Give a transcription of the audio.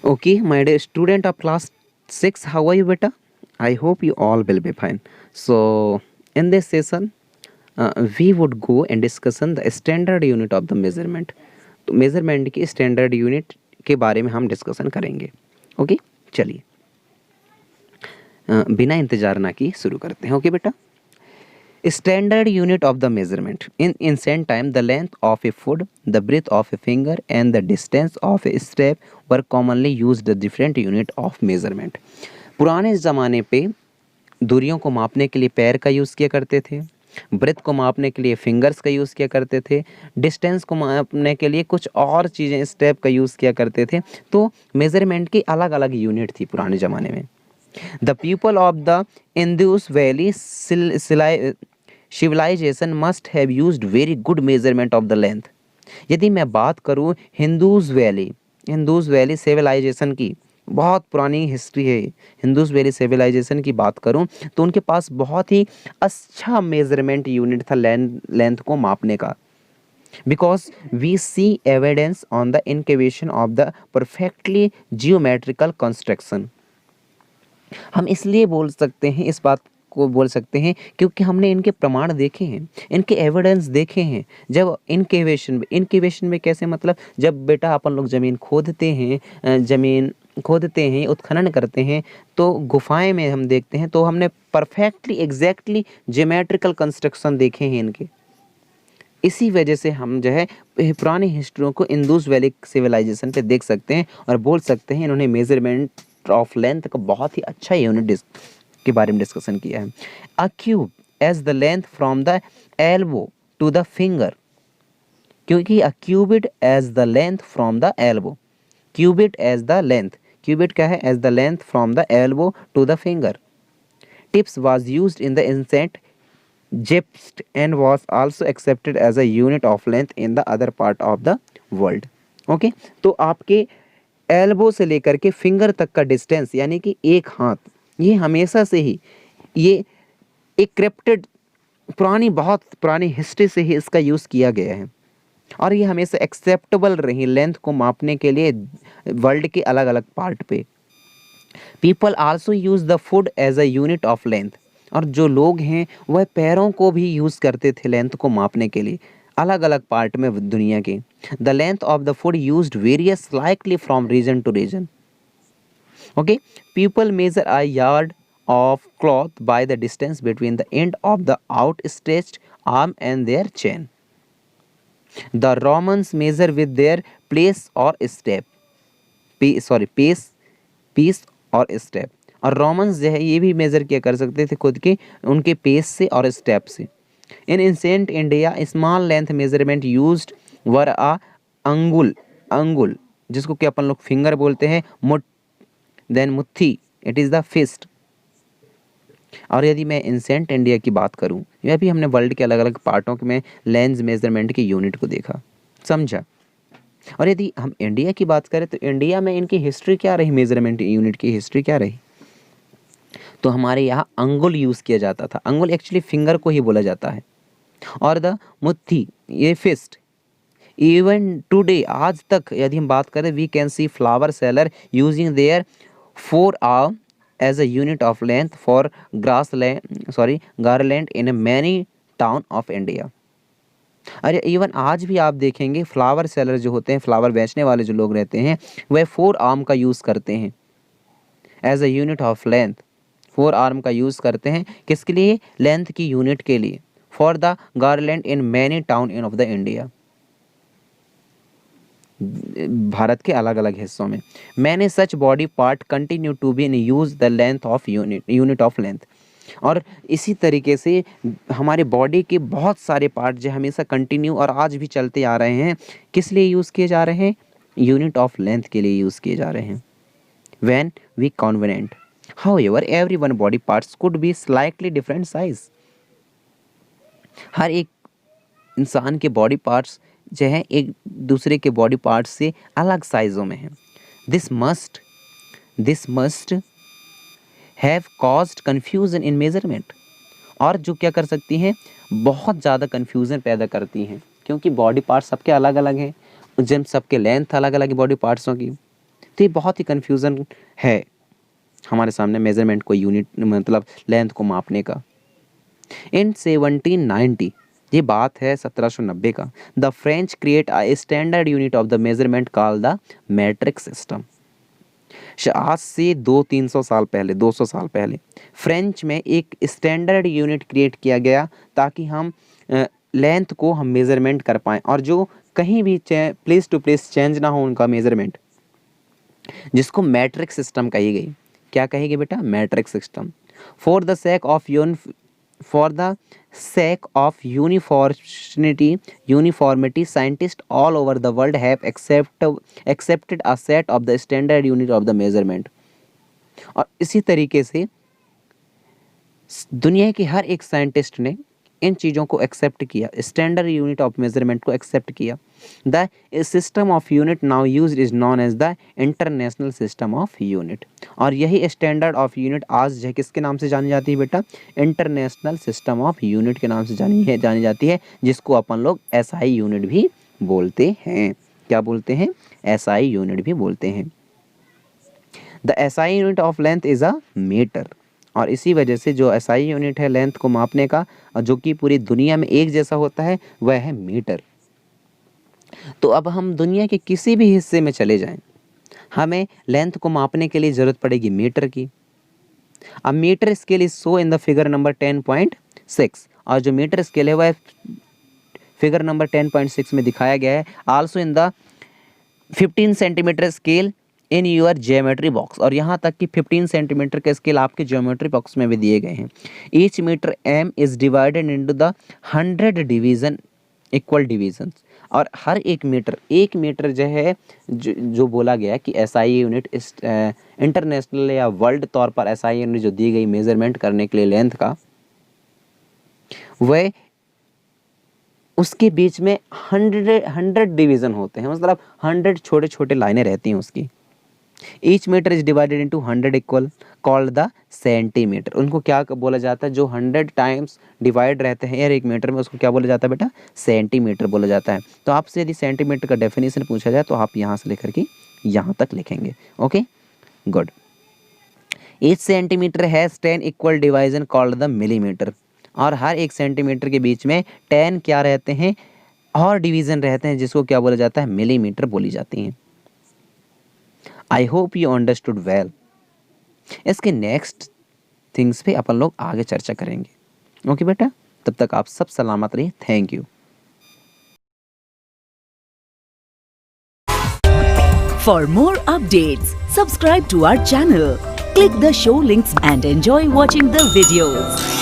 Okay, my dear student of class 6, how are you, beta? I hope you all will be fine. So, in this session, we would go and discuss on the standard unit of the measurement. तो measurement की standard unit के बारे में हम discussion करेंगे. Okay, चलिए बिना इंतजार ना किए शुरू करते हैं. ओके बेटा. Standard unit of the measurement. In ancient time, the length of a foot, the breadth of a finger, and the distance of a step were commonly used as different unit of measurement. पुराने ज़माने पे दूरियों को मापने के लिए पैर का यूज़ किया करते थे, ब्रेथ को मापने के लिए फिंगर्स का यूज़ किया करते थे, डिस्टेंस को मापने के लिए कुछ और चीज़ें स्टेप का यूज़ किया करते थे. तो मेज़रमेंट की अलग अलग यूनिट थी पुराने ज़माने में. The people of the Indus Valley civilization must have used very good measurement of the length. यदि मैं बात करूँ हिंदूज वैली सिविलाइजेशन की, बहुत पुरानी हिस्ट्री है. हिंदूज वैली सिविलाइजेशन की बात करूँ तो उनके पास बहुत ही अच्छा मेजरमेंट यूनिट था लेंथ को मापने का. Because we see evidence on the incavation of the perfectly geometrical construction. हम इसलिए बोल सकते हैं, इस बात को बोल सकते हैं क्योंकि हमने इनके प्रमाण देखे हैं, इनके एविडेंस देखे हैं. जब इनकेवेशन में कैसे, मतलब जब बेटा अपन लोग ज़मीन खोदते हैं, उत्खनन करते हैं, तो गुफाएं में हम देखते हैं, तो हमने परफेक्टली एग्जैक्टली ज्योमेट्रिकल कंस्ट्रक्शन देखे हैं इनके. इसी वजह से हम जो है पुरानी हिस्ट्रियों को इंदुस वैली सिविलाइजेशन पे देख सकते हैं और बोल सकते हैं इन्होंने मेजरमेंट ऑफ लेंथ का बहुत ही अच्छा यूनिट के बारे में डिस्कशन किया है. A cubit as the length from the elbow to the finger, क्योंकि a cubit as the length from the elbow, cubit as the length, cubit क्या है, as the length from the elbow to the finger. Tips was used in the ancient Gypsum and was also accepted as a unit of length in the other part of the world. Okay, तो आपके elbow से लेकर के finger तक का distance यानी कि एक हाथ, ये हमेशा से ही ये एक क्रिप्टेड बहुत पुरानी हिस्ट्री से ही इसका यूज़ किया गया है और ये हमेशा एक्सेप्टेबल रही लेंथ को मापने के लिए वर्ल्ड के अलग अलग पार्ट पे. People also use the foot as a unit of length, और जो लोग हैं वह पैरों को भी यूज़ करते थे लेंथ को मापने के लिए अलग अलग पार्ट में दुनिया के. The length of the foot used varies slightly from region to region. Okay, people measure a yard of cloth by the distance between the end of the outstretched arm and their chain. The Romans measure with their place or step. Pace और step. और Romans जो है ये भी measure किया कर सकते थे खुद के उनके पेस से और स्टेप से. In ancient India small length measurement used were a angul जिसको कि अपन लोग फिंगर बोलते हैं, देन मुट्ठी, इट इज़ द फिस्ट. और यदि मैं एंशिएंट इंडिया की बात करूं, यह भी हमने वर्ल्ड के अलग अलग पार्टों में लेंथ मेजरमेंट की यूनिट को देखा, समझा. और यदि हम इंडिया की बात करें तो इंडिया में इनकी हिस्ट्री क्या रही, मेजरमेंट यूनिट की हिस्ट्री क्या रही, तो हमारे यहाँ अंगुल यूज़ किया जाता था. अंगुल एक्चुअली फिंगर को ही बोला जाता है. और द मुट्ठी, ये फिस्ट. इवन टुडे, आज तक यदि हम बात करें, we can see flower seller using their forearm as a unit of length for garland in many town of India. अरे इवन आज भी आप देखेंगे फ्लावर सेलर जो होते हैं, फ्लावर बेचने वाले जो लोग रहते हैं, वह फोर आर्म का यूज़ करते हैं as a unit of length. Forearm का यूज़ करते हैं किसके लिए, लेंथ की यूनिट के लिए, for the garland in many town in of the India, Bharat के अलग अलग हिस्सों में. Many such body part continue to be in use the length of unit of length. और इसी तरीके से हमारे बॉडी के बहुत सारे पार्ट जो हमेशा कंटिन्यू और आज भी चलते आ रहे हैं, किस लिए यूज़ किए जा रहे हैं, यूनिट ऑफ लेंथ के लिए यूज़ किए जा रहे हैं. When we convenient, however every one body parts could be slightly different size. हर एक इंसान के बॉडी पार्ट्स जो है एक दूसरे के बॉडी पार्ट्स से अलग साइज़ों में हैं. This must have caused confusion in measurement. और जो क्या कर सकती हैं, बहुत ज़्यादा कन्फ्यूज़न पैदा करती हैं, क्योंकि बॉडी पार्ट्स सबके अलग अलग हैं, जब सबके लेंथ अलग अलग है बॉडी पार्ट्सों की, तो ये बहुत ही कन्फ्यूज़न है हमारे सामने मेज़रमेंट को यूनिट मतलब लेंथ को मापने का। इन 1790, ये बात है 1790 का, the French create a standard unit of the measurement called the matric system. आज से 200-300 साल पहले, 200 साल पहले फ्रेंच में एक स्टैंडर्ड यूनिट क्रिएट किया गया ताकि हम लेंथ को हम मेज़रमेंट कर पाएँ और जो कहीं भी प्लेस टू प्लेस चेंज ना हो उनका मेज़रमेंट, जिसको मैट्रिक सिस्टम कही गई। क्या कही गई बेटा? Matric system. For the sake of uniformity scientist all over the world have accepted a set of the standard unit of the measurement. और इसी तरीके से दुनिया के हर एक साइंटिस्ट ने इन चीज़ों को एक्सेप्ट किया, स्टैंडर्ड यूनिट ऑफ मेजरमेंट को एक्सेप्ट किया। The system of unit now used is known as the international system of unit. और यही स्टैंडर्ड ऑफ यूनिट आज जो है किसके नाम से जानी जाती है बेटा? इंटरनेशनल सिस्टम ऑफ यूनिट के नाम से जानी जाती है, जिसको अपन लोग एसआई यूनिट भी बोलते हैं। क्या बोलते हैं? एसआई यूनिट भी बोलते हैं। The SI unit of length is a metre. और इसी वजह से जो एसआई यूनिट है लेंथ को मापने का, जो कि पूरी दुनिया में एक जैसा होता है, वह है मीटर। तो अब हम दुनिया के किसी भी हिस्से में चले जाएं, हमें लेंथ को मापने के लिए ज़रूरत पड़ेगी मीटर की। अब metre scale is shown in the figure number 10.6, और जो मीटर स्केल है वह फिगर नंबर 10.6 में दिखाया गया है। Also in the 15 centimetre scale in your geometry box, और यहाँ तक कि 15 सेंटीमीटर के स्केल आपके ज्योमेट्री बॉक्स में भी दिए गए हैं। Each metre M is divided into the 100 division equal division. और हर एक मीटर जो है जो बोला गया कि एसआई यूनिट इस इंटरनेशनल या वर्ल्ड तौर पर एसआई यूनिट जो दी गई मेजरमेंट करने के लिए लेंथ का, वह उसके बीच में 100 डिवीज़न होते हैं, मतलब 100 छोटे छोटे लाइनें रहती हैं उसकी। Each metre is divided into 100 equal called the centimetre. उनको क्या बोला जाता है? जो 100 टाइम्स डिवाइड रहते हैं यार एक मीटर में, उसको क्या बोला जाता है बेटा? सेंटीमीटर बोला जाता है। तो आपसे यदि सेंटीमीटर का डेफिनेशन पूछा जाए तो आप यहाँ से लेकर के यहाँ तक लिखेंगे। Okay, good. Each centimetre has 10 equal division called the millimetre. और हर एक सेंटीमीटर के बीच में 10 क्या रहते हैं? और डिवीज़न रहते हैं, जिसको क्या बोला जाता है? मिलीमीटर बोली जाती हैं। I hope you understood well. इसके नेक्स्ट थिंग्स पे अपन लोग आगे चर्चा करेंगे। ओके बेटा, तब तक आप सब सलामत रहिए। Thank you. For more updates, subscribe to our channel, click the show links and enjoy watching the videos.